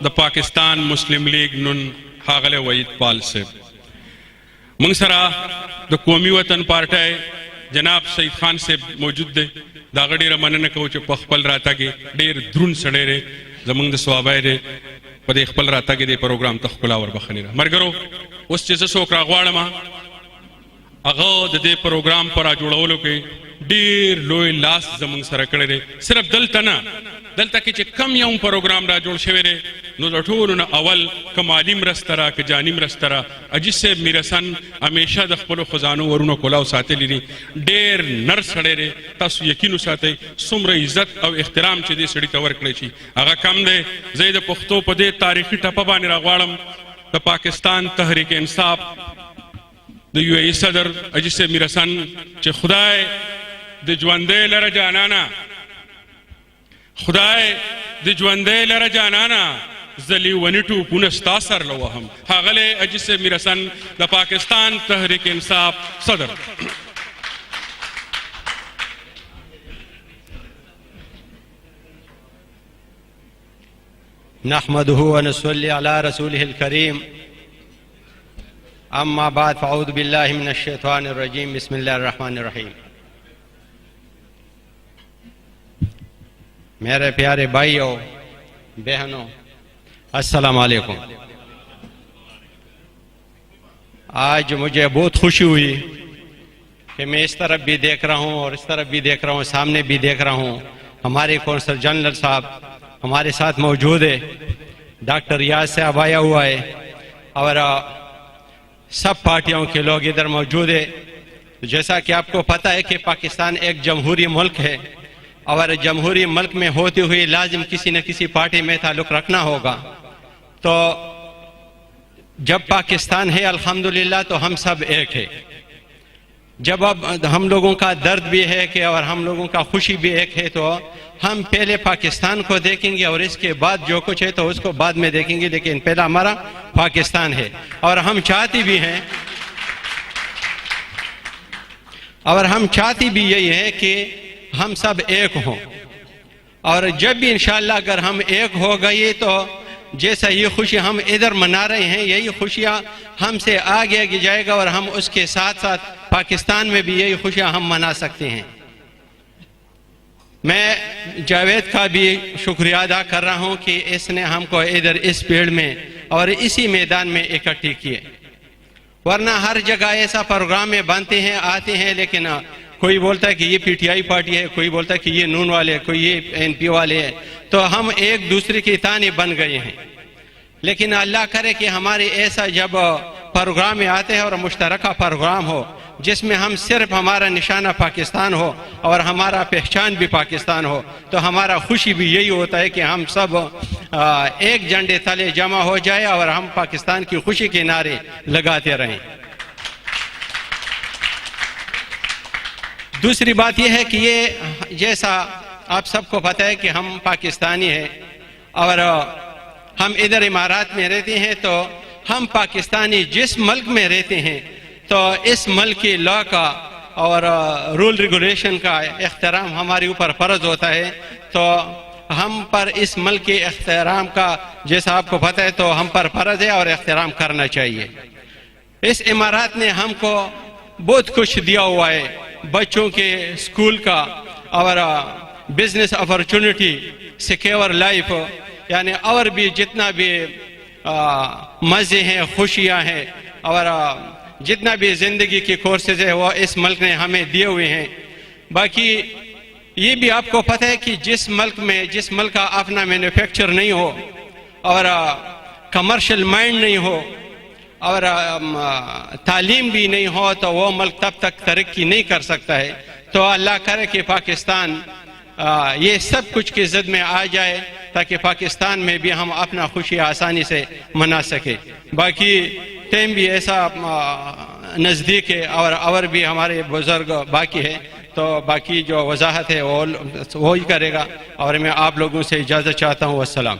The Pakistan Muslim league नुन हागले वहीद पाल से मंगसरा the कौमी वतन पार्टी जनाब सईद खान से मौजूद दे दागड़ी रमन को पखपल राता के डेर द्रुन सड़े रे जमंग स्वाबा रे पदे खपल राता के दे प्रोग्राम तखपला और बखनी मरगरो उस चीज सोकरा गवाड़मा अगो दे प्रोग्राम पर जुड़वलो के डेर लोय लास जमंग सर कड़े रे सिर्फ दलता के कम यौं प्रोग्राम रा जोड़ शवे रे नो लठोन न अवल कमालिम रस्तरा के जानिम रस्तरा अजिसे मिरसन हमेशा दखपलो खजानो वरुनो कोलाव साथे लिनी डेर नर सड़े रे तस यकीन साथे सुमर इज्जत और एहतराम चे दे सड़ी तवर कड़े छी अगा कम दे जैद पुख्तो पदे तारीखी टपा बानी रागवाड़म द पाकिस्तान तहरीक इंसाफ द यूएई सदर अजिसे मिरसन चे खुदाए द ज्वंदे लरा जानाना खुदाए द ज्वंदे लरा जानाना जली वनिटू पुनस्तासर लो हम हागले अजिसे मिरसन द पाकिस्तान तहरीक इंसाफ सदर नहमदुहु व नसल्ली अला रसूलिहिल करीम अम्मा बाद फ़अऊज़ु बिल्लाहि मिनश शैतानिर रजीम बिस्मिल्लाहिर रहमानिर रहीम। मेरे प्यारे भाइयों बहनों अस्सलाम वालेकुम। आज मुझे बहुत खुशी हुई कि मैं इस तरफ भी देख रहा हूँ और इस तरफ भी देख रहा हूँ, सामने भी देख रहा हूँ। हमारे कौंसल जनरल साहब हमारे साथ मौजूद है, डॉक्टर रियाज साहब आया हुआ है और सब पार्टियों के लोग इधर मौजूद है। जैसा कि आपको पता है कि पाकिस्तान एक जमहूरी मुल्क है और जमहूरी मुल्क में होते हुए लाजिम किसी न किसी पार्टी में ताल्लुक़ रखना होगा। तो जब पाकिस्तान है अल्हम्दुलिल्लाह तो हम सब एक है। जब अब हम लोगों का दर्द भी है कि और हम लोगों का खुशी भी एक है, तो हम पहले पाकिस्तान को देखेंगे और इसके बाद जो कुछ है तो उसको बाद में देखेंगे, लेकिन पहला हमारा पाकिस्तान है। और हम चाहते भी यही है कि हम सब एक हों। और जब भी इंशाअल्लाह अगर हम एक हो गए तो जैसा ये खुशी हम इधर मना रहे हैं, यही खुशियाँ हमसे आगे जाएगा और हम उसके साथ साथ पाकिस्तान में भी यही खुशियाँ हम मना सकते हैं। मैं जावेद का भी शुक्रिया अदा कर रहा हूँ कि इसने हमको इधर इस पेड़ में और इसी मैदान में इकट्ठे किए, वरना हर जगह ऐसा प्रोग्राम में बनते हैं आते हैं, लेकिन कोई बोलता है कि ये पीटीआई पार्टी है, कोई बोलता है कि ये नून वाले, कोई ये एनपी वाले हैं, तो हम एक दूसरे के ताने बन गए हैं। लेकिन अल्लाह करे कि हमारे ऐसा जब प्रोग्राम में आते हैं और मुश्तरका प्रोग्राम हो जिसमें हम सिर्फ हमारा निशाना पाकिस्तान हो और हमारा पहचान भी पाकिस्तान हो, तो हमारा खुशी भी यही होता है कि हम सब एक झंडे तले जमा हो जाए और हम पाकिस्तान की खुशी के नारे लगाते रहें। दूसरी बात यह है कि ये जैसा आप सबको पता है कि हम पाकिस्तानी हैं और हम इधर इमारात में रहते हैं, तो हम पाकिस्तानी जिस मुल्क में रहते हैं तो इस मुल्क के लॉ का और रूल रेगुलेशन का एहतराम हमारे ऊपर फ़र्ज होता है। तो हम पर इस मुल्क के एहतराम का जैसा आपको पता है तो हम पर फ़र्ज है और एहतराम करना चाहिए। इस इमारात ने हमको बहुत कुछ दिया हुआ है, बच्चों के स्कूल का और बिजनेस अपॉर्चुनिटी, सिक्योर लाइफ, यानी और भी जितना भी मज़े हैं, खुशियाँ हैं और जितना भी ज़िंदगी के कोर्सेज है वो इस मुल्क ने हमें दिए हुए हैं। बाकी ये भी आपको पता है कि जिस मुल्क का अपना मैन्युफैक्चर नहीं हो और कमर्शियल माइंड नहीं हो और तालीम भी नहीं हो, तो वो मुल्क तब तक तरक्की नहीं कर सकता है। तो अल्लाह करे कि पाकिस्तान ये सब कुछ की ज़द में आ जाए ताकि पाकिस्तान में भी हम अपना खुशी आसानी से मना सके। बाकी टाइम भी ऐसा नज़दीक है और भी हमारे बुज़ुर्ग बाकी है, तो बाकी जो वजाहत है वो ही करेगा और मैं आप लोगों से इजाज़त चाहता हूँ। अस्सलाम।